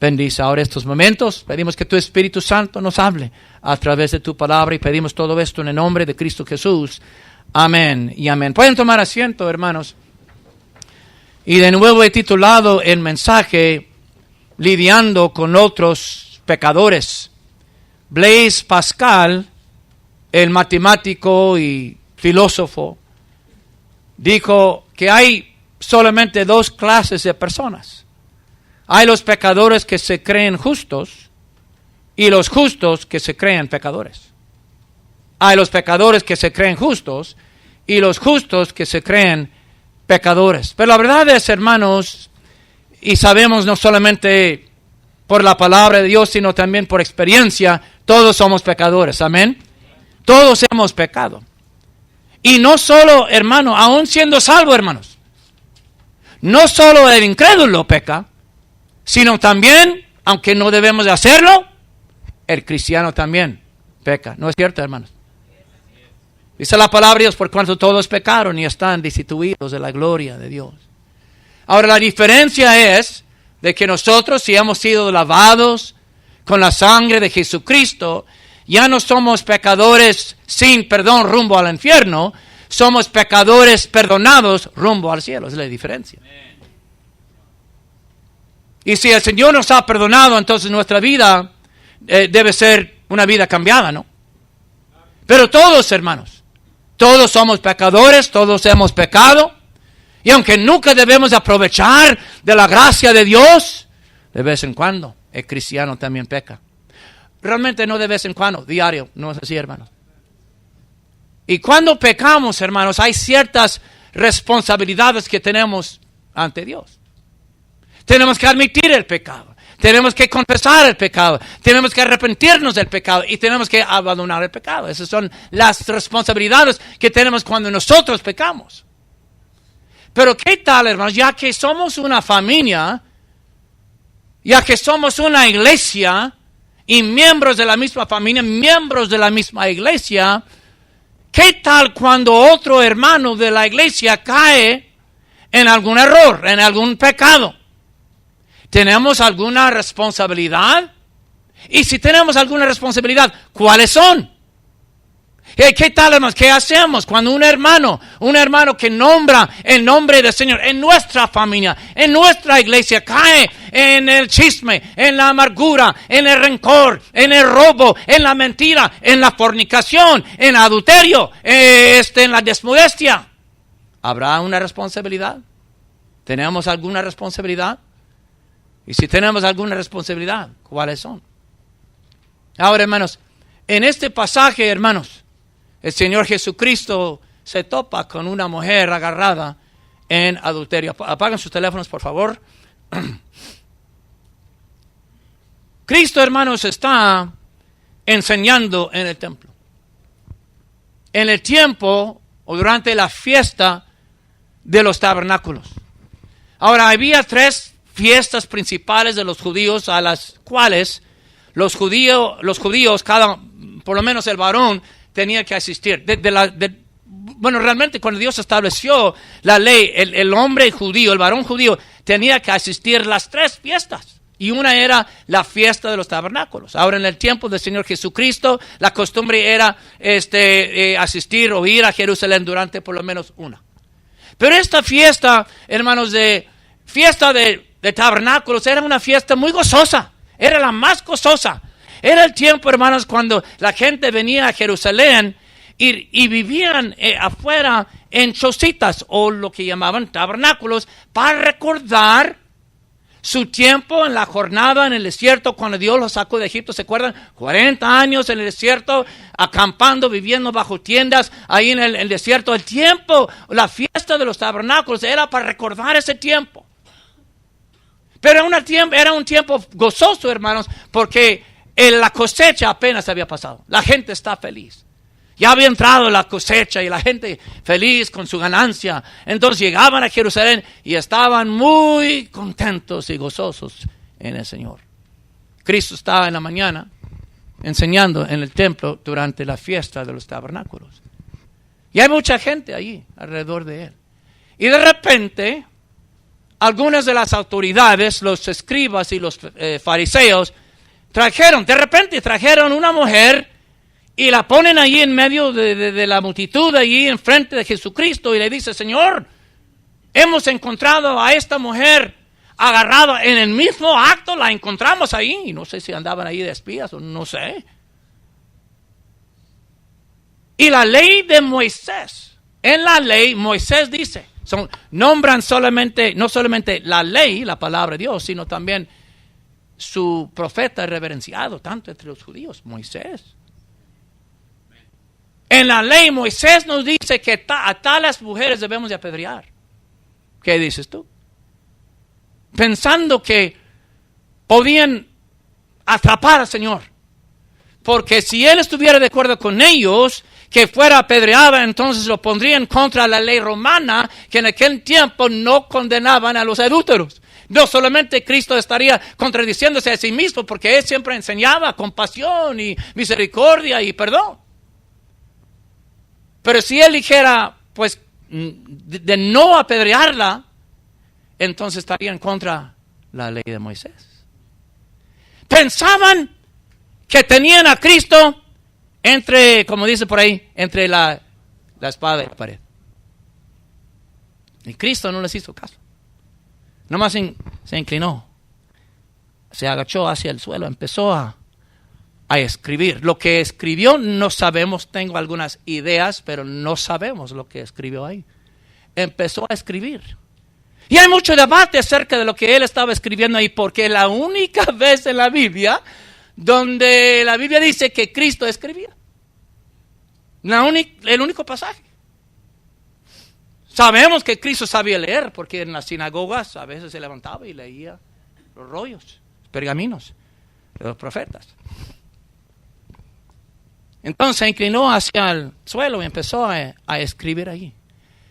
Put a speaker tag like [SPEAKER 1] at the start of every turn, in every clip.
[SPEAKER 1] bendice ahora estos momentos. Pedimos que tu Espíritu Santo nos hable a través de tu palabra y pedimos todo esto en el nombre de Cristo Jesús. Amén y amén. Pueden tomar asiento, hermanos. Y de nuevo he titulado el mensaje Lidiando con otros pecadores. Blaise Pascal, el matemático y filósofo, dijo que hay solamente dos clases de personas. Hay los pecadores que se creen justos y los justos que se creen pecadores. Hay los pecadores que se creen justos y los justos que se creen pecadores. Pero la verdad es, hermanos, y sabemos no solamente por la palabra de Dios, sino también por experiencia, todos somos pecadores. Amén. Todos hemos pecado. Y no solo, hermano, aún siendo salvo, hermanos, no solo el incrédulo peca, sino también, aunque no debemos de hacerlo, el cristiano también peca. ¿No es cierto, hermanos? Dice la palabra de Dios, por cuanto todos pecaron y están destituidos de la gloria de Dios. Ahora, la diferencia es de que nosotros, si hemos sido lavados con la sangre de Jesucristo, ya no somos pecadores sin perdón rumbo al infierno, somos pecadores perdonados rumbo al cielo. Esa es la diferencia. Y si el Señor nos ha perdonado, entonces nuestra vida debe ser una vida cambiada, ¿no? Pero todos, hermanos, todos somos pecadores, todos hemos pecado. Y aunque nunca debemos aprovechar de la gracia de Dios, de vez en cuando el cristiano también peca. Realmente no de vez en cuando, diario, no es así, hermanos. Y cuando pecamos, hermanos, hay ciertas responsabilidades que tenemos ante Dios. Tenemos que admitir el pecado, tenemos que confesar el pecado, tenemos que arrepentirnos del pecado y tenemos que abandonar el pecado. Esas son las responsabilidades que tenemos cuando nosotros pecamos. Pero ¿qué tal, hermanos? Ya que somos una familia, ya que somos una iglesia y miembros de la misma familia, miembros de la misma iglesia, ¿qué tal cuando otro hermano de la iglesia cae en algún error, en algún pecado? ¿Tenemos alguna responsabilidad? Y si tenemos alguna responsabilidad, ¿cuáles son? ¿Qué tal, hermanos? ¿Qué hacemos cuando un hermano que nombra el nombre del Señor en nuestra familia, en nuestra iglesia, cae en el chisme, en la amargura, en el rencor, en el robo, en la mentira, en la fornicación, en el adulterio, en la desmodestia? ¿Habrá una responsabilidad? ¿Tenemos alguna responsabilidad? Y si tenemos alguna responsabilidad, ¿cuáles son? Ahora, hermanos, en este pasaje, hermanos, el Señor Jesucristo se topa con una mujer agarrada en adulterio. Apaguen sus teléfonos, por favor. Cristo, hermanos, está enseñando en el templo. En el tiempo o durante la fiesta de los tabernáculos. Ahora, había 3 fiestas principales de los judíos a las cuales los judíos, por lo menos el varón, tenía que asistir. Bueno, realmente cuando Dios estableció la ley, el hombre judío, el varón judío, tenía que asistir las 3 fiestas. Y una era la fiesta de los tabernáculos. Ahora, en el tiempo del Señor Jesucristo, la costumbre era asistir o ir a Jerusalén durante por lo menos una. Pero esta fiesta, hermanos, fiesta de tabernáculos, era una fiesta muy gozosa. Era la más gozosa. Era el tiempo, hermanos, cuando la gente venía a Jerusalén y vivían afuera en chocitas o lo que llamaban tabernáculos para recordar su tiempo en la jornada en el desierto cuando Dios los sacó de Egipto. ¿Se acuerdan? 40 años en el desierto, acampando, viviendo bajo tiendas ahí en el desierto. El tiempo, la fiesta de los tabernáculos era para recordar ese tiempo. Pero era un tiempo gozoso, hermanos, porque la cosecha apenas había pasado. La gente está feliz. Ya había entrado la cosecha y la gente feliz con su ganancia. Entonces llegaban a Jerusalén y estaban muy contentos y gozosos en el Señor. Cristo estaba en la mañana enseñando en el templo durante la fiesta de los tabernáculos. Y hay mucha gente allí alrededor de él. Y de repente algunas de las autoridades, los escribas y los fariseos, de repente trajeron una mujer y la ponen allí en medio de la multitud, allí enfrente de Jesucristo, y le dice: Señor, hemos encontrado a esta mujer agarrada en el mismo acto, la encontramos ahí. Y no sé si andaban ahí de espías o no sé. Y la ley de Moisés, en la ley Moisés dice, nombran no solamente la ley, la palabra de Dios, sino también su profeta reverenciado tanto entre los judíos, Moisés. En la ley Moisés nos dice que a tales mujeres debemos de apedrear. ¿Qué dices tú? Pensando que podían atrapar al Señor. Porque si Él estuviera de acuerdo con ellos, que fuera apedreada, entonces lo pondrían contra la ley romana, que en aquel tiempo no condenaban a los adúlteros. No solamente Cristo estaría contradiciéndose a sí mismo, porque Él siempre enseñaba compasión y misericordia y perdón. Pero si Él dijera, pues, de no apedrearla, entonces estarían contra la ley de Moisés. Pensaban que tenían a Cristo entre, como dice por ahí, entre la espada y la pared. Y Cristo no les hizo caso. Nomás se inclinó, se agachó hacia el suelo, empezó a escribir. Lo que escribió no sabemos, tengo algunas ideas, pero no sabemos lo que escribió ahí. Empezó a escribir. Y hay mucho debate acerca de lo que él estaba escribiendo ahí, porque la única vez en la Biblia donde la Biblia dice que Cristo escribía. El único pasaje. Sabemos que Cristo sabía leer, porque en las sinagogas a veces se levantaba y leía los rollos, los pergaminos de los profetas. Entonces se inclinó hacia el suelo y empezó a escribir allí.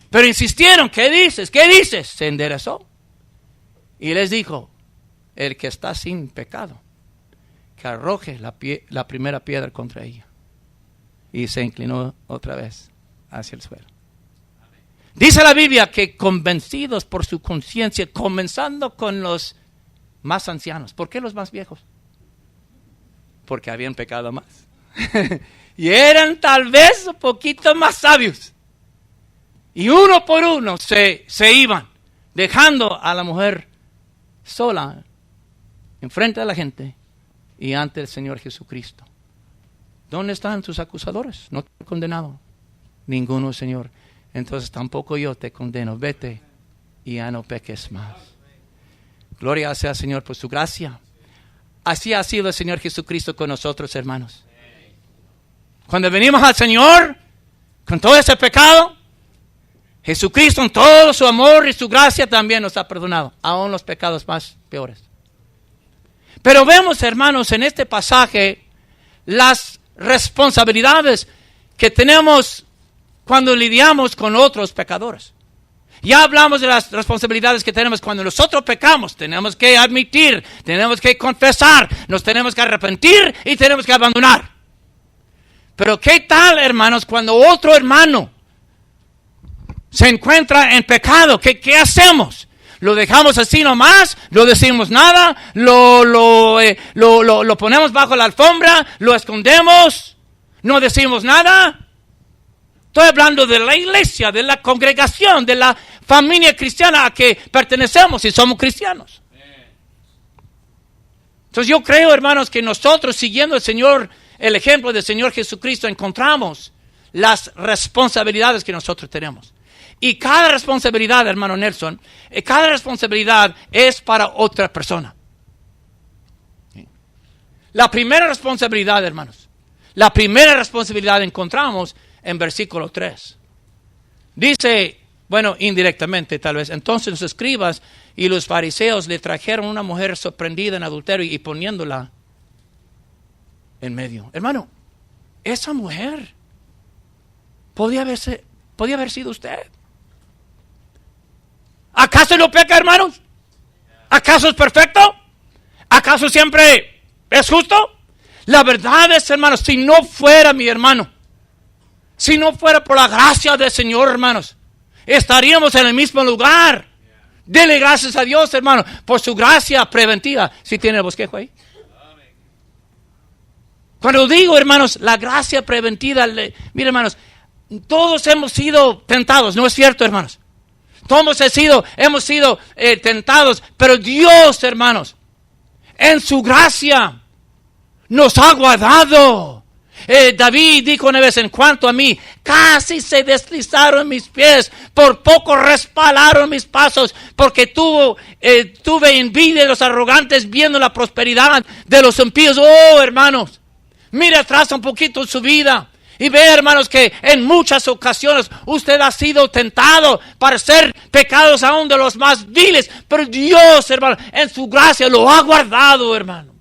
[SPEAKER 1] Pero insistieron: ¿qué dices? ¿Qué dices? Se enderezó y les dijo: el que está sin pecado, que arroje la primera piedra contra ella. Y se inclinó otra vez hacia el suelo. Dice la Biblia que convencidos por su conciencia, comenzando con los más ancianos. ¿Por qué los más viejos? Porque habían pecado más. Y eran tal vez un poquito más sabios. Y uno por uno se iban, dejando a la mujer sola, enfrente de la gente y ante el Señor Jesucristo. ¿Dónde están tus acusadores? No te han condenado. Ninguno, Señor. Entonces tampoco yo te condeno. Vete y ya no peques más. Gloria sea al Señor por su gracia. Así ha sido el Señor Jesucristo con nosotros, hermanos. Cuando venimos al Señor con todo ese pecado, Jesucristo en todo su amor y su gracia también nos ha perdonado, aún los pecados más peores. Pero vemos, hermanos, en este pasaje las responsabilidades que tenemos cuando lidiamos con otros pecadores. Ya hablamos de las responsabilidades que tenemos cuando nosotros pecamos. Tenemos que admitir, tenemos que confesar, nos tenemos que arrepentir y tenemos que abandonar. Pero ¿qué tal, hermanos, cuando otro hermano se encuentra en pecado? ¿Qué hacemos? ¿Lo dejamos así nomás? ¿No decimos nada? ¿Lo ponemos bajo la alfombra? ¿Lo escondemos? ¿No decimos nada? Estoy hablando de la iglesia, de la congregación, de la familia cristiana a que pertenecemos y somos cristianos. Entonces yo creo, hermanos, que nosotros, siguiendo el ejemplo del Señor Jesucristo, encontramos las responsabilidades que nosotros tenemos. Y cada responsabilidad, hermano Nelson, cada responsabilidad es para otra persona. La primera responsabilidad, hermanos, encontramos en versículo 3. Dice, bueno, indirectamente tal vez: entonces los escribas y los fariseos le trajeron una mujer sorprendida en adulterio y poniéndola en medio. Hermano, esa mujer podía haber sido usted. ¿Acaso no peca, hermanos? ¿Acaso es perfecto? ¿Acaso siempre es justo? La verdad es, hermanos, si no fuera mi hermano, si no fuera por la gracia del Señor, hermanos, estaríamos en el mismo lugar. Dele gracias a Dios, hermano, por su gracia preventiva. ¿Sí tiene el bosquejo ahí? Cuando digo, hermanos, la gracia preventiva, miren, hermanos, todos hemos sido tentados, ¿no es cierto, hermanos? Todos hemos sido tentados, pero Dios, hermanos, en su gracia nos ha guardado. David dijo una vez: en cuanto a mí, casi se deslizaron mis pies, por poco resbalaron mis pasos, porque tuve envidia de los arrogantes viendo la prosperidad de los impíos. Oh, hermanos, mire atrás un poquito en su vida y ve, hermanos, que en muchas ocasiones usted ha sido tentado para hacer pecados aún de los más viles, pero Dios, hermano, en su gracia lo ha guardado, hermano.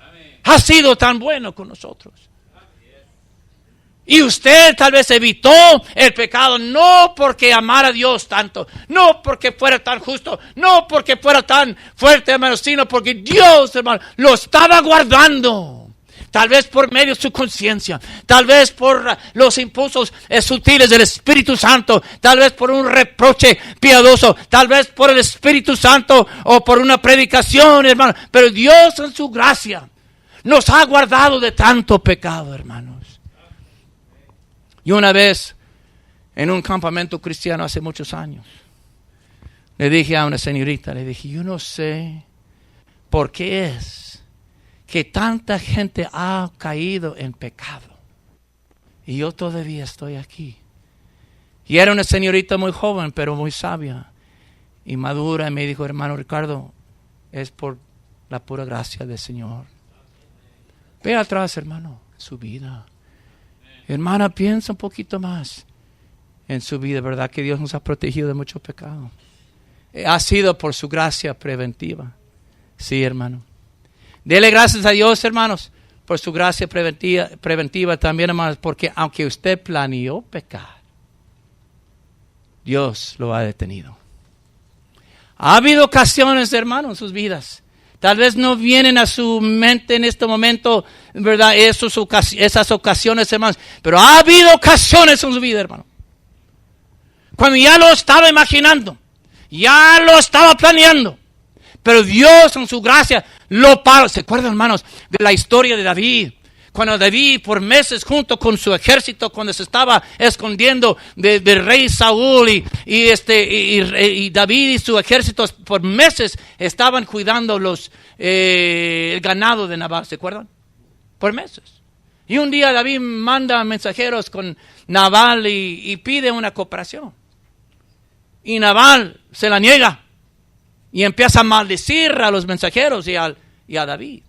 [SPEAKER 1] Amén. Ha sido tan bueno con nosotros. Y usted tal vez evitó el pecado no porque amara a Dios tanto, no porque fuera tan justo, no porque fuera tan fuerte, hermano, sino porque Dios, hermano, lo estaba guardando. Tal vez por medio de su conciencia, tal vez por los impulsos sutiles del Espíritu Santo, tal vez por un reproche piadoso, tal vez por el Espíritu Santo o por una predicación, hermano. Pero Dios en su gracia nos ha guardado de tanto pecado, hermanos. Y una vez en un campamento cristiano hace muchos años, le dije a una señorita, le dije: yo no sé por qué es que tanta gente ha caído en pecado y yo todavía estoy aquí. Y era una señorita muy joven, pero muy sabia y madura, y me dijo: hermano Ricardo, es por la pura gracia del Señor. Ve atrás, hermano, en su vida. Hermana, piensa un poquito más en su vida, ¿verdad? Que Dios nos ha protegido de mucho pecado. Ha sido por su gracia preventiva. Sí, hermano. Dele gracias a Dios, hermanos, por su gracia preventiva también, hermanos, porque aunque usted planeó pecar, Dios lo ha detenido. Ha habido ocasiones, hermanos, en sus vidas. Tal vez no vienen a su mente en este momento, ¿verdad? Esas ocasiones, hermanos. Pero ha habido ocasiones en su vida, hermano, cuando ya lo estaba imaginando, ya lo estaba planeando, pero Dios en su gracia lo paró. ¿Se acuerdan, hermanos, de la historia de David? Cuando David por meses junto con su ejército, cuando se estaba escondiendo del rey Saúl y David y su ejército por meses estaban cuidando el ganado de Nabal, ¿se acuerdan? Por meses. Y un día David manda mensajeros con Nabal y pide una cooperación. Y Nabal se la niega y empieza a maldecir a los mensajeros y a David.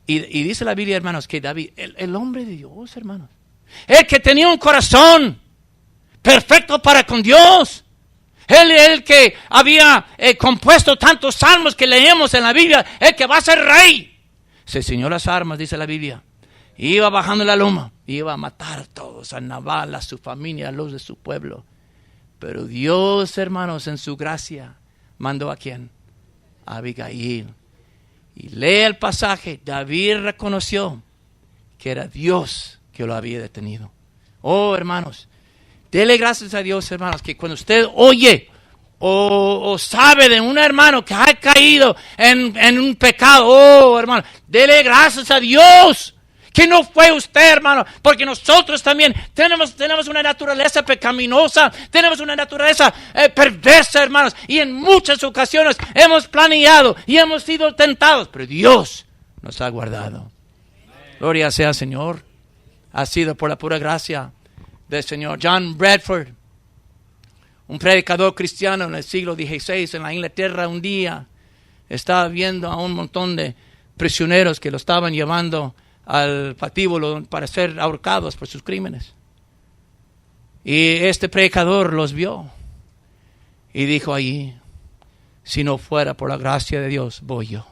[SPEAKER 1] Y dice la Biblia, hermanos, que David, el hombre de Dios, hermanos, el que tenía un corazón perfecto para con Dios, el que había compuesto tantos salmos que leemos en la Biblia, el que va a ser rey, se ciñó las armas, dice la Biblia, iba bajando la loma, iba a matar a todos, a Nabal, a su familia, a los de su pueblo. Pero Dios, hermanos, en su gracia, mandó ¿a quién? A Abigail. Y lee el pasaje, David reconoció que era Dios que lo había detenido. Oh, hermanos, dele gracias a Dios, hermanos, que cuando usted oye o sabe de un hermano que ha caído en un pecado, oh, hermano, dele gracias a Dios que no fue usted, hermano, porque nosotros también tenemos una naturaleza pecaminosa, tenemos una naturaleza perversa, hermanos, y en muchas ocasiones hemos planeado y hemos sido tentados, pero Dios nos ha guardado. Gloria sea al Señor. Ha sido por la pura gracia del Señor. John Bradford, un predicador cristiano en el siglo XVI en la Inglaterra, un día estaba viendo a un montón de prisioneros que lo estaban llevando al patíbulo para ser ahorcados por sus crímenes. Y este predicador los vio y dijo allí: si no fuera por la gracia de Dios, voy yo.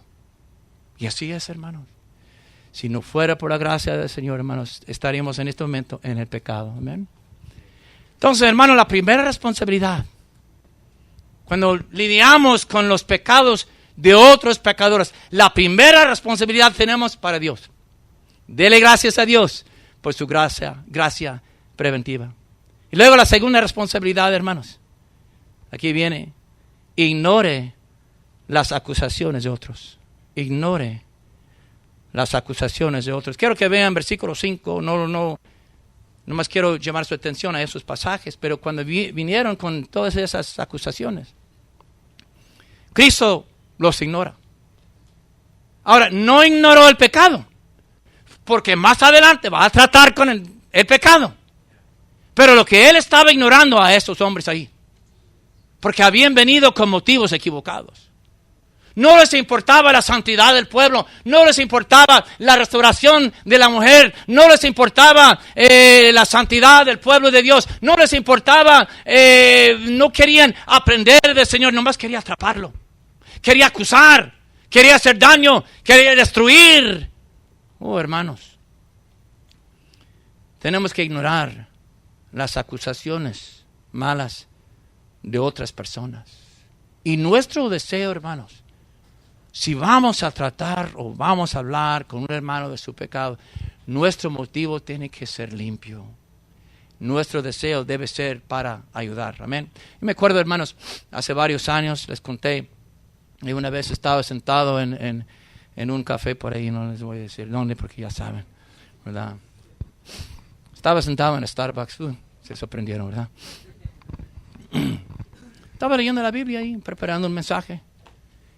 [SPEAKER 1] Y así es, hermanos. Si no fuera por la gracia del Señor, hermanos, estaríamos en este momento en el pecado. Amén. Entonces, hermanos, la primera responsabilidad, cuando lidiamos con los pecados de otros pecadores, la primera responsabilidad tenemos para Dios. Dele gracias a Dios por su gracia preventiva. Y luego la segunda responsabilidad, hermanos. Aquí viene. ignore las acusaciones de otros. Ignore las acusaciones de otros. Quiero que vean versículo 5. No más quiero llamar su atención a esos pasajes, pero cuando vinieron con todas esas acusaciones, Cristo los ignora. Ahora, no ignoró el pecado, porque más adelante va a tratar con el pecado. Pero lo que él estaba ignorando a esos hombres ahí, porque habían venido con motivos equivocados. No les importaba la santidad del pueblo, no les importaba la restauración de la mujer, no les importaba la santidad del pueblo de Dios, no les importaba, no querían aprender del Señor, nomás quería atraparlo, quería acusar, quería hacer daño, quería destruir. Oh, hermanos, tenemos que ignorar las acusaciones malas de otras personas. Y nuestro deseo, hermanos, si vamos a tratar o vamos a hablar con un hermano de su pecado, nuestro motivo tiene que ser limpio. Nuestro deseo debe ser para ayudar. Amén. Yo me acuerdo, hermanos, hace varios años les conté, y una vez estaba sentado en un café por ahí, no les voy a decir dónde porque ya saben, ¿verdad? Estaba sentado en Starbucks, se sorprendieron, ¿verdad? Estaba leyendo la Biblia ahí, preparando un mensaje.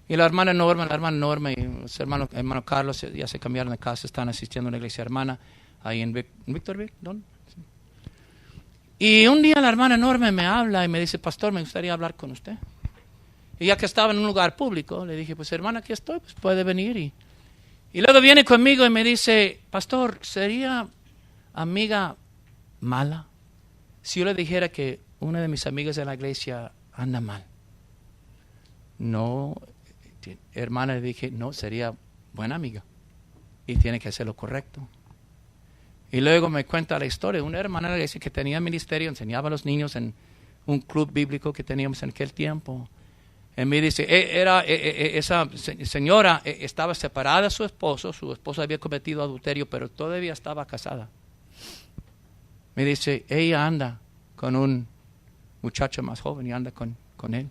[SPEAKER 1] Y la hermana Norma y los hermano Carlos ya se cambiaron de casa, están asistiendo a una iglesia hermana ahí en Victorville. ¿Dónde? Sí. Y un día la hermana Norma me habla y me dice, pastor, me gustaría hablar con usted. Y ya que estaba en un lugar público, le dije, pues hermana, aquí estoy, pues puede venir. Y luego viene conmigo y me dice, pastor, ¿sería amiga mala si yo le dijera que una de mis amigas de la iglesia anda mal? No, hermana, le dije, no, sería buena amiga y tiene que hacer lo correcto. Y luego me cuenta la historia de una hermana de la iglesia que tenía ministerio, enseñaba a los niños en un club bíblico que teníamos en aquel tiempo. Y me dice, esa señora estaba separada de su esposo había cometido adulterio, pero todavía estaba casada. Me dice, ella anda con un muchacho más joven y anda con él.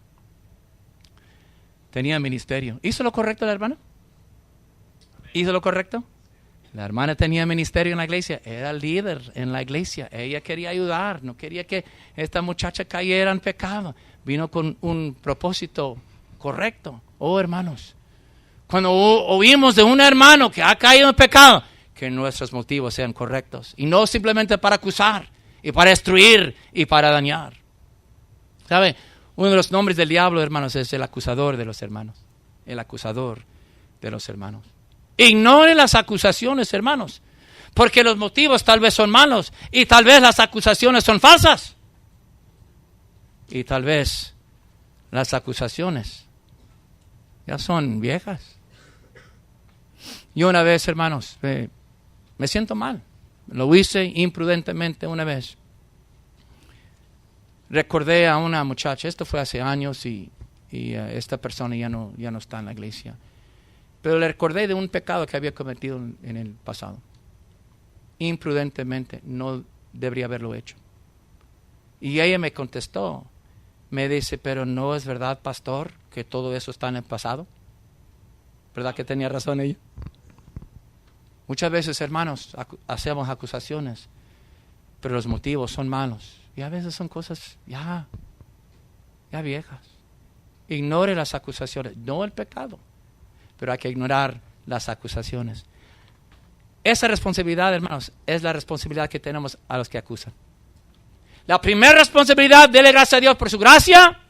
[SPEAKER 1] Tenía ministerio. ¿Hizo lo correcto la hermana? ¿Hizo lo correcto? La hermana tenía ministerio en la iglesia, era líder en la iglesia, ella quería ayudar, no quería que esta muchacha cayera en pecado. Vino con un propósito correcto. Oh, hermanos, cuando oímos de un hermano que ha caído en pecado, que nuestros motivos sean correctos y no simplemente para acusar y para destruir y para dañar. ¿Sabe? Uno de los nombres del diablo, hermanos, es el acusador de los hermanos. El acusador de los hermanos. Ignore las acusaciones, hermanos, porque los motivos tal vez son malos y tal vez las acusaciones son falsas. Y tal vez las acusaciones ya son viejas. Yo una vez, hermanos, me siento mal. Lo hice imprudentemente una vez. Recordé a una muchacha, esto fue hace años y esta persona ya no está en la iglesia. Pero le recordé de un pecado que había cometido en el pasado. Imprudentemente, no debería haberlo hecho. Y ella me contestó, me dice, pero no es verdad, pastor, que todo eso está en el pasado. ¿Verdad que tenía razón ella? Muchas veces, hermanos, hacemos acusaciones, pero los motivos son malos. Y a veces son cosas ya viejas. Ignore las acusaciones, no el pecado, pero hay que ignorar las acusaciones. Esa responsabilidad, hermanos, es la responsabilidad que tenemos a los que acusan. La primera responsabilidad, dele gracias a Dios por su gracia.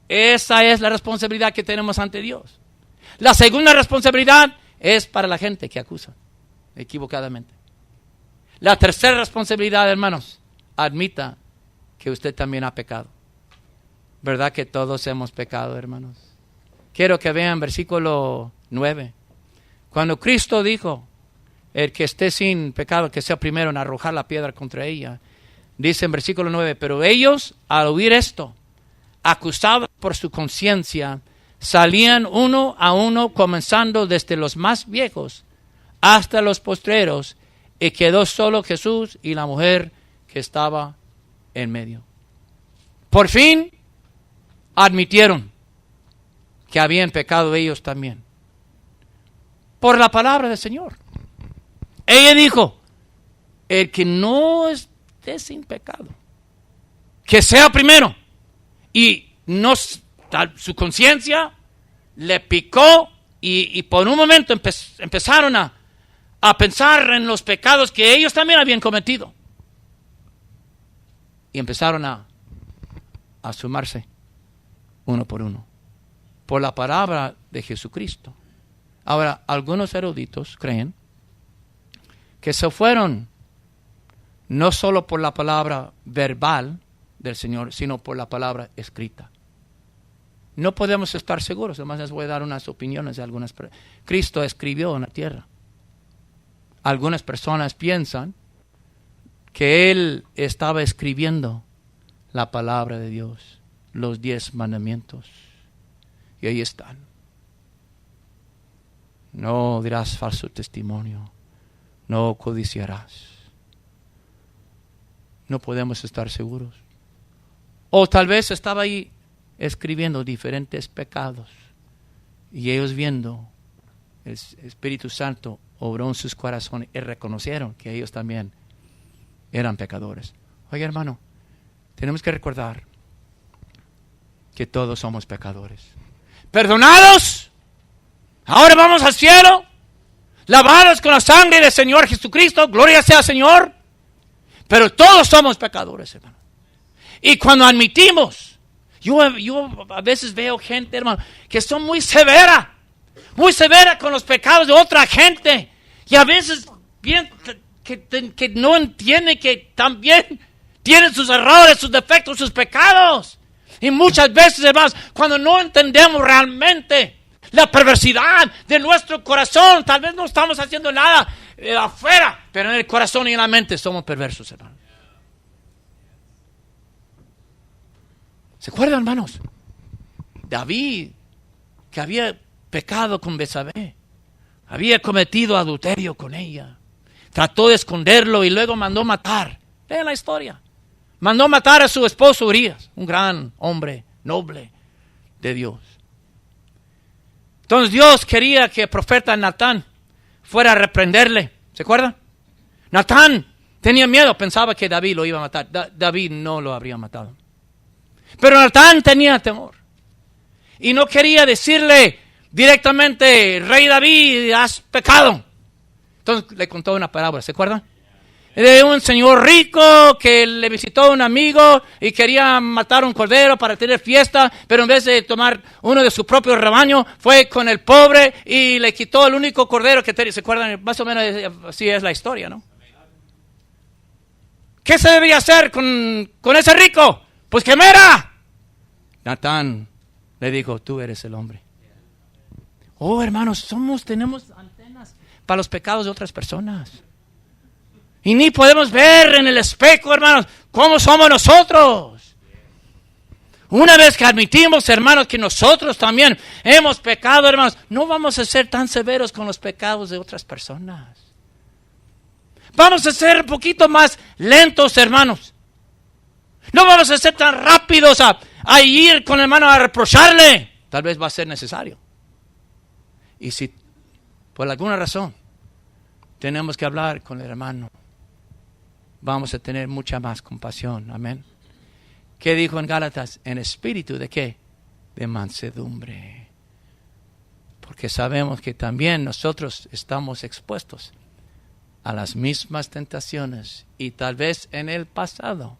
[SPEAKER 1] Esa es la responsabilidad que tenemos ante Dios. La segunda responsabilidad es para la gente que acusa equivocadamente. La tercera responsabilidad, hermanos, admita que usted también ha pecado. ¿Verdad que todos hemos pecado, hermanos? Quiero que vean versículo 9. Cuando Cristo dijo, el que esté sin pecado, que sea primero en arrojar la piedra contra ella. Dice en versículo 9, pero ellos, al oír esto, acusados por su conciencia, salían uno a uno, comenzando desde los más viejos hasta los postreros, y quedó solo Jesús y la mujer que estaba en medio. Por fin admitieron que habían pecado ellos también. Por la palabra del Señor. Ella dijo, el que no esté sin pecado, que sea primero. Y no, su conciencia le picó y por un momento empezaron a pensar en los pecados que ellos también habían cometido. Y empezaron a sumarse uno por uno, por la palabra de Jesucristo. Ahora, algunos eruditos creen que se fueron no solo por la palabra verbal del Señor, sino por la palabra escrita. No podemos estar seguros, además les voy a dar unas opiniones de algunas. Cristo escribió en la tierra. Algunas personas piensan que Él estaba escribiendo la palabra de Dios, los 10 mandamientos. Y ahí están. No dirás falso testimonio, no codiciarás. No podemos estar seguros. O tal vez estaba ahí escribiendo diferentes pecados y ellos viendo el Espíritu Santo obró en sus corazones y reconocieron que ellos también eran pecadores. Oye, hermano, tenemos que recordar que todos somos pecadores. Perdonados, ahora vamos al cielo, lavados con la sangre del Señor Jesucristo, gloria sea al Señor, pero todos somos pecadores, hermano. Y cuando admitimos, yo a veces veo gente, hermano, que son muy severa con los pecados de otra gente. Y a veces que no entiende que también tienen sus errores, sus defectos, sus pecados. Y muchas veces, hermanos, cuando no entendemos realmente la perversidad de nuestro corazón, tal vez no estamos haciendo nada afuera, pero en el corazón y en la mente somos perversos, hermanos. ¿Se acuerdan, hermanos? David, que había pecado con Betsabé, había cometido adulterio con ella, trató de esconderlo y luego mandó matar. Vean la historia. Mandó matar a su esposo Urías, un gran hombre noble de Dios. Entonces Dios quería que el profeta Natán fuera a reprenderle. ¿Se acuerdan? Natán tenía miedo, pensaba que David lo iba a matar. David no lo habría matado. Pero Natán tenía temor. Y no quería decirle directamente, Rey David, has pecado. Entonces le contó una parábola, ¿se acuerdan? De un señor rico que le visitó a un amigo y quería matar un cordero para tener fiesta, pero en vez de tomar uno de su propio rebaño, fue con el pobre y le quitó el único cordero que tenía. ¿Se acuerdan? Más o menos así es la historia, ¿no? ¿Qué se debía hacer con ese rico? Pues que muera. Natán le dijo, tú eres el hombre. Oh, hermanos, tenemos antenas para los pecados de otras personas. Y ni podemos ver en el espejo, hermanos, cómo somos nosotros. Una vez que admitimos, hermanos, que nosotros también hemos pecado, hermanos, no vamos a ser tan severos con los pecados de otras personas. Vamos a ser un poquito más lentos, hermanos. No vamos a ser tan rápidos a ir con el hermano a reprocharle. Tal vez va a ser necesario. Y si por alguna razón tenemos que hablar con el hermano, vamos a tener mucha más compasión. Amén. ¿Qué dijo en Gálatas? En espíritu de ¿qué? De mansedumbre. Porque sabemos que también nosotros estamos expuestos a las mismas tentaciones y tal vez en el pasado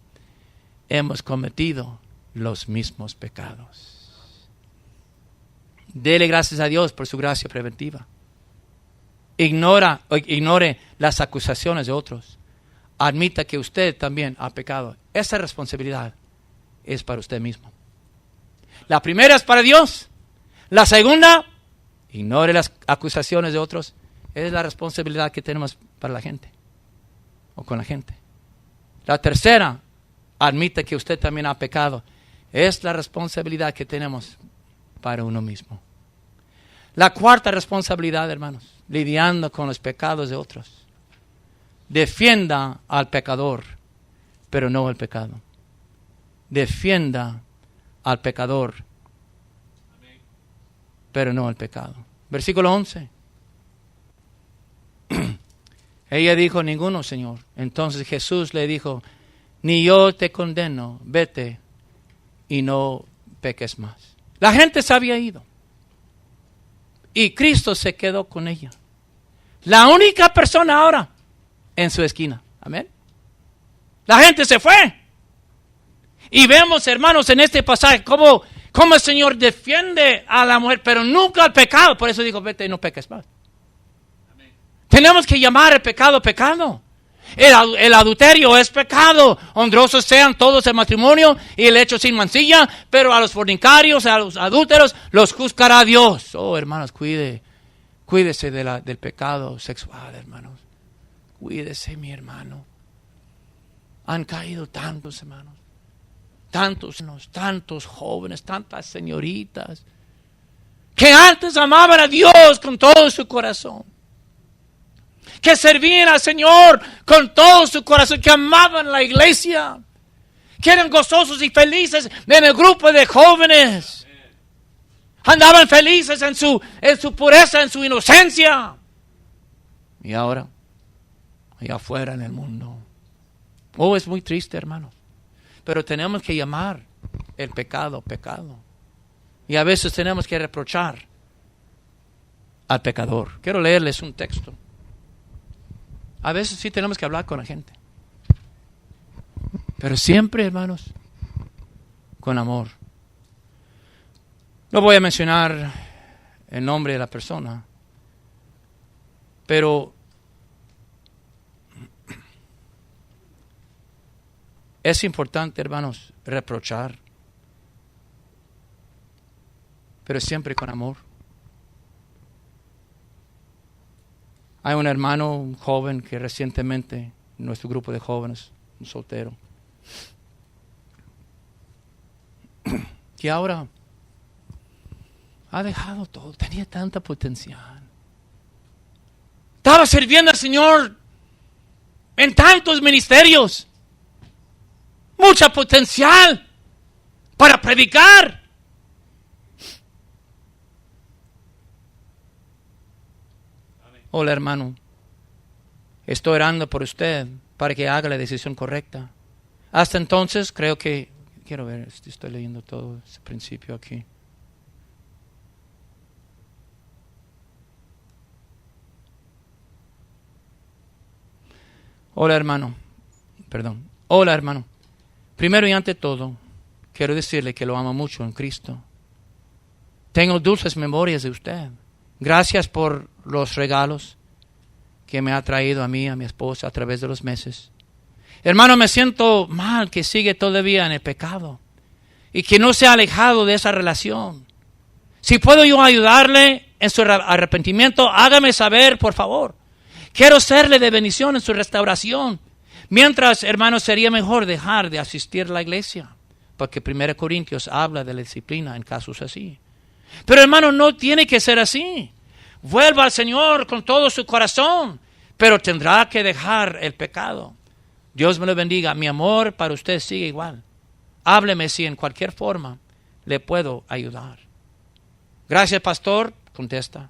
[SPEAKER 1] hemos cometido los mismos pecados. Dele gracias a Dios por su gracia preventiva. Ignore las acusaciones de otros. Admita que usted también ha pecado. Esa responsabilidad es para usted mismo. La primera es para Dios. La segunda, ignore las acusaciones de otros. Es la responsabilidad que tenemos para la gente o con la gente. La tercera, admita que usted también ha pecado. Es la responsabilidad que tenemos para uno mismo. La cuarta responsabilidad, hermanos, lidiando con los pecados de otros. Defienda al pecador, pero no al pecado. Defienda al pecador, pero no el pecado. Versículo 11. Ella dijo, ninguno, Señor. Entonces Jesús le dijo, ni yo te condeno, vete y no peques más. La gente se había ido y Cristo se quedó con ella. La única persona ahora en su esquina. Amén. La gente se fue. Y vemos, hermanos, en este pasaje cómo el Señor defiende a la mujer, pero nunca al pecado. Por eso digo, vete y no peques más. Amén. Tenemos que llamar el pecado pecado. El adulterio es pecado. Honrosos sean todos el matrimonio y el hecho sin mancilla, pero a los fornicarios, a los adúlteros, los juzgará Dios. Oh, hermanos, cuídese del pecado sexual, hermanos. Cuídese, mi hermano. Han caído tantos, hermanos. Tantos jóvenes, tantas señoritas, que antes amaban a Dios con todo su corazón, que servían al Señor con todo su corazón, que amaban la iglesia, que eran gozosos y felices en el grupo de jóvenes, andaban felices en su pureza, en su inocencia, y ahora, allá afuera en el mundo. Oh, es muy triste, hermanos. Pero tenemos que llamar el pecado, pecado. Y a veces tenemos que reprochar al pecador. Quiero leerles un texto. A veces sí tenemos que hablar con la gente. Pero siempre, hermanos, con amor. No voy a mencionar el nombre de la persona, pero es importante, hermanos, reprochar, pero siempre con amor. Hay un hermano, un joven que recientemente, en nuestro grupo de jóvenes, un soltero, que ahora ha dejado todo, tenía tanta potencial. Estaba sirviendo al Señor en tantos ministerios. Mucha potencial para predicar. Hola, hermano. Estoy orando por usted para que haga la decisión correcta. Hasta entonces, creo que... Quiero ver, estoy leyendo todo ese principio aquí. Hola, hermano. Perdón. Hola, hermano. Primero y ante todo, quiero decirle que lo amo mucho en Cristo. Tengo dulces memorias de usted. Gracias por los regalos que me ha traído a mí, a mi esposa, a través de los meses. Hermano, me siento mal que sigue todavía en el pecado y que no se ha alejado de esa relación. Si puedo yo ayudarle en su arrepentimiento, hágame saber, por favor. Quiero serle de bendición en su restauración. Mientras, hermanos, sería mejor dejar de asistir a la iglesia, porque 1 Corintios habla de la disciplina en casos así. Pero, hermano, no tiene que ser así. Vuelva al Señor con todo su corazón, pero tendrá que dejar el pecado. Dios me lo bendiga. Mi amor para usted sigue igual. Hábleme si en cualquier forma le puedo ayudar. Gracias, pastor. Contesta.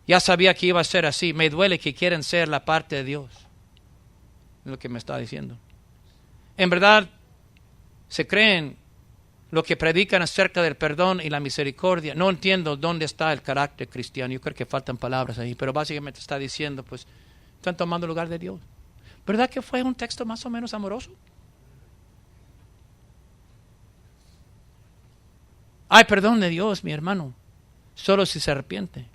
[SPEAKER 1] Ya sabía que iba a ser así. Me duele que quieren ser la parte de Dios. Lo que me está diciendo. En verdad, se creen lo que predican acerca del perdón y la misericordia. No entiendo dónde está el carácter cristiano. Yo creo que faltan palabras ahí, pero básicamente está diciendo, pues, están tomando el lugar de Dios. ¿Verdad que fue un texto más o menos amoroso? Hay perdón de Dios, mi hermano, solo si se arrepiente.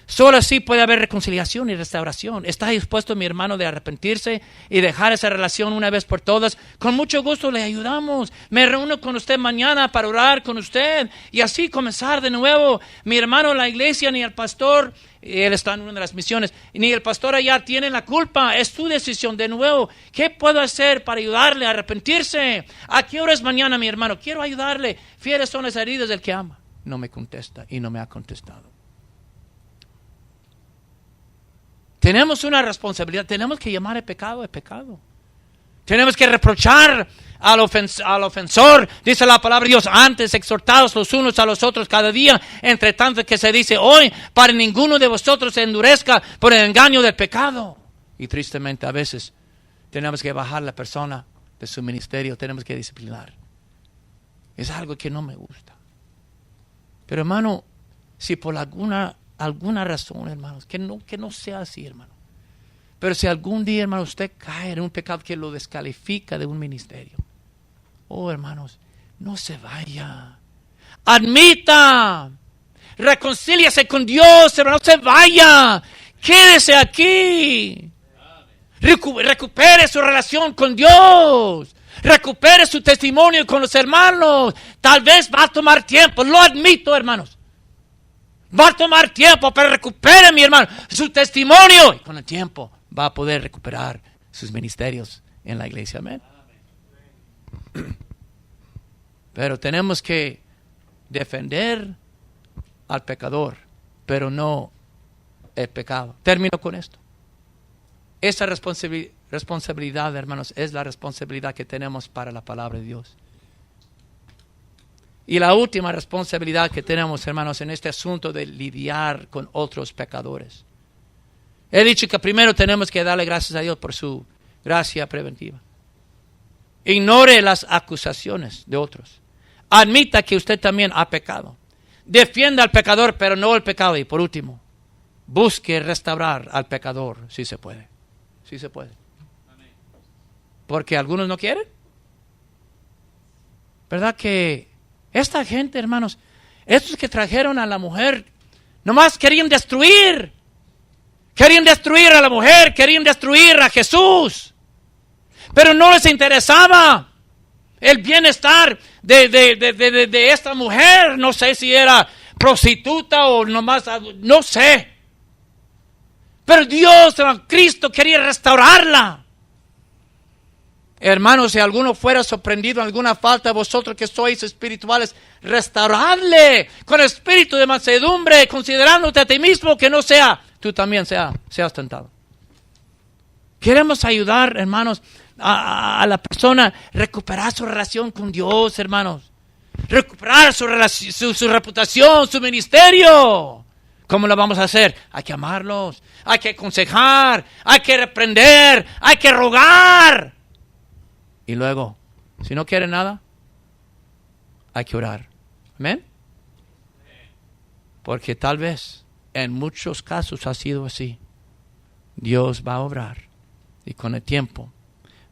[SPEAKER 1] Solo así puede haber reconciliación y restauración. ¿Está dispuesto, mi hermano, de arrepentirse y dejar esa relación una vez por todas? Con mucho gusto le ayudamos. Me reúno con usted mañana para orar con usted y así comenzar de nuevo. Mi hermano, la iglesia ni el pastor, él está en una de las misiones, ni el pastor allá tiene la culpa. Es su decisión de nuevo. ¿Qué puedo hacer para ayudarle a arrepentirse? ¿A qué hora es mañana, mi hermano? Quiero ayudarle. Fieles son las heridas del que ama. No me contesta y no me ha contestado. Tenemos una responsabilidad, tenemos que llamar el pecado. Tenemos que reprochar al ofensor, dice la palabra de Dios, antes exhortados los unos a los otros cada día, entre tanto que se dice hoy, para ninguno de vosotros se endurezca por el engaño del pecado. Y tristemente a veces tenemos que bajar la persona de su ministerio, tenemos que disciplinar. Es algo que no me gusta. Pero hermano, si por alguna razón, hermanos, que no sea así, hermano. Pero si algún día, hermano, usted cae en un pecado que lo descalifica de un ministerio, oh, hermanos, no se vaya. Admita. Reconcíliase con Dios, hermano, no se vaya. Quédese aquí. Recupere su relación con Dios. Recupere su testimonio con los hermanos. Tal vez va a tomar tiempo, lo admito, hermanos. Va a tomar tiempo, pero recupere, mi hermano, su testimonio. Y con el tiempo va a poder recuperar sus ministerios en la iglesia. Amén. Pero tenemos que defender al pecador, pero no el pecado. Termino con esto. Esa responsabilidad, hermanos, es la responsabilidad que tenemos para la palabra de Dios. Y la última responsabilidad que tenemos, hermanos, en este asunto de lidiar con otros pecadores. He dicho que primero tenemos que darle gracias a Dios por su gracia preventiva. Ignore las acusaciones de otros. Admita que usted también ha pecado. Defienda al pecador, pero no el pecado. Y por último, busque restaurar al pecador si se puede. Si se puede. Porque algunos no quieren. ¿Verdad que esta gente, hermanos, estos que trajeron a la mujer, nomás querían destruir. Querían destruir a la mujer, querían destruir a Jesús. Pero no les interesaba el bienestar de esta mujer. No sé si era prostituta o nomás, no sé. Pero Dios, Cristo, quería restaurarla. Hermanos, si alguno fuera sorprendido en alguna falta, vosotros que sois espirituales, restauradle con espíritu de mansedumbre, considerándote a ti mismo que no sea, tú también seas tentado. Queremos ayudar, hermanos, a la persona a recuperar su relación con Dios, hermanos. Recuperar su reputación, su ministerio. ¿Cómo lo vamos a hacer? Hay que amarlos, hay que aconsejar, hay que reprender, hay que rogar. Y luego, si no quiere nada, hay que orar. ¿Amén? Porque tal vez en muchos casos ha sido así. Dios va a obrar y con el tiempo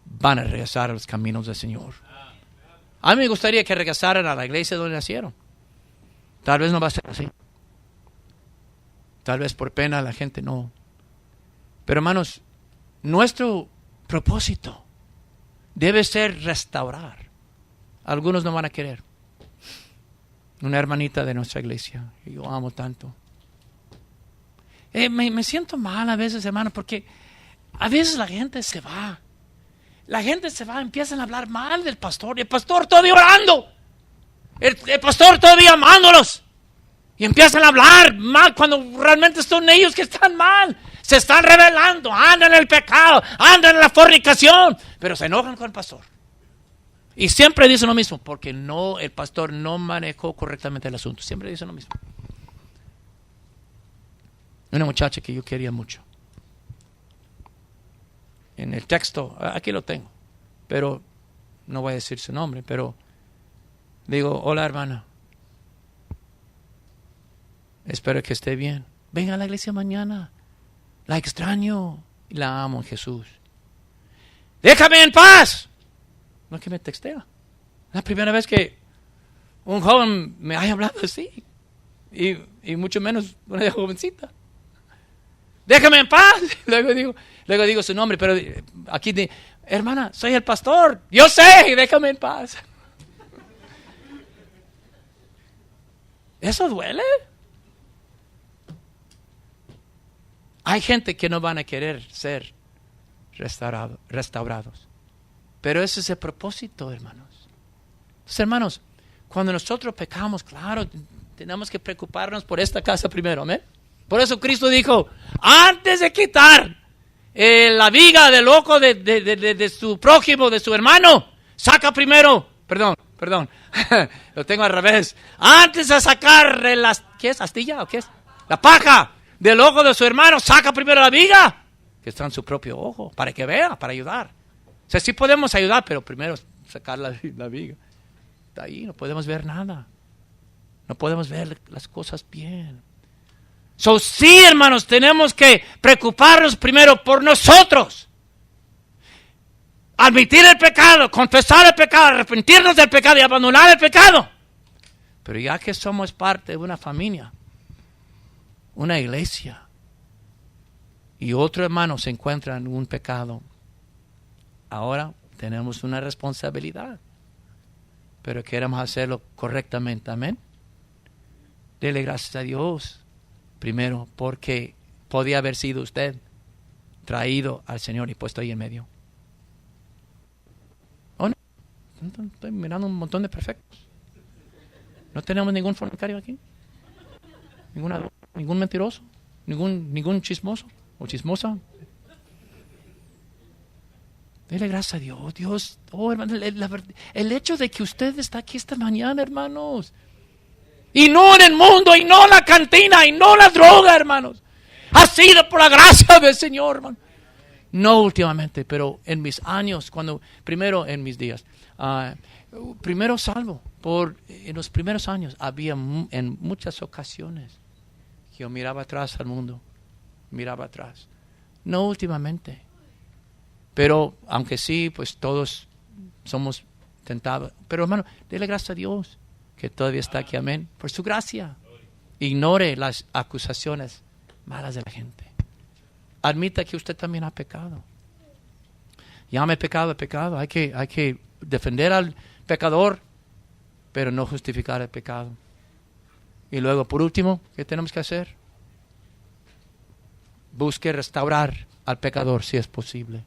[SPEAKER 1] van a regresar a los caminos del Señor. A mí me gustaría que regresaran a la iglesia donde nacieron. Tal vez no va a ser así. Tal vez por pena la gente no. Pero hermanos, nuestro propósito debe ser restaurar. Algunos no van a querer. Una hermanita de nuestra iglesia, que yo amo tanto. Me siento mal a veces, hermano, porque a veces la gente se va. La gente se va, empiezan a hablar mal del pastor. Y el pastor todavía orando. El pastor todavía amándolos. Y empiezan a hablar mal cuando realmente son ellos que están mal. Se están rebelando, andan en el pecado, andan en la fornicación. Pero se enojan con el pastor. Y siempre dicen lo mismo, porque el pastor no manejó correctamente el asunto. Siempre dicen lo mismo. Una muchacha que yo quería mucho. En el texto, aquí lo tengo, pero no voy a decir su nombre, pero digo, hola hermana, espero que esté bien. Venga a la iglesia mañana, la extraño y la amo en Jesús. Déjame en paz. No es que me textea. La primera vez que un joven me haya hablado así, y mucho menos una jovencita. Déjame en paz. Luego digo su nombre, pero aquí hermana, soy el pastor. Yo sé, déjame en paz. ¿Eso duele? Hay gente que no van a querer ser restaurados. Pero ese es el propósito, hermanos. Entonces, hermanos, cuando nosotros pecamos, claro, tenemos que preocuparnos por esta casa primero, ¿amén? Por eso Cristo dijo, antes de quitar la viga del ojo de su prójimo, de su hermano, saca primero, perdón, lo tengo al revés. Antes de sacar ¿qué es? ¿Astilla o qué es? La paja del ojo de su hermano, saca primero la viga que está en su propio ojo, para que vea, para ayudar. O sea, sí podemos ayudar, pero primero sacar la viga. De ahí no podemos ver nada. No podemos ver las cosas bien. Sí, hermanos, tenemos que preocuparnos primero por nosotros. Admitir el pecado, confesar el pecado, arrepentirnos del pecado y abandonar el pecado. Pero ya que somos parte de una familia, una iglesia, y otro hermano se encuentra en un pecado, ahora tenemos una responsabilidad. Pero queremos hacerlo correctamente, amén. Dele gracias a Dios, primero, porque podía haber sido usted traído al Señor y puesto ahí en medio. ¿Oh, no? Estoy mirando un montón de perfectos. ¿No tenemos ningún fornicario aquí? ¿Ningún mentiroso? ¿Ningún chismoso o chismosa? Dele gracias a Dios. Dios, hermano, el hecho de que usted está aquí esta mañana, hermanos, y no en el mundo, y no en la cantina, y no la droga, hermanos, ha sido por la gracia del Señor, hermano. No últimamente, pero en mis años, primero en mis días, primero salvo, en los primeros años, había en muchas ocasiones que yo miraba atrás al mundo, miraba atrás. No últimamente. Pero, aunque sí, pues todos somos tentados. Pero, hermano, dele gracias a Dios que todavía está aquí, amén, por su gracia. Ignore las acusaciones malas de la gente. Admita que usted también ha pecado. Llame pecado a pecado. Hay que defender al pecador, pero no justificar el pecado. Y luego, por último, ¿qué tenemos que hacer? Busque restaurar al pecador si es posible.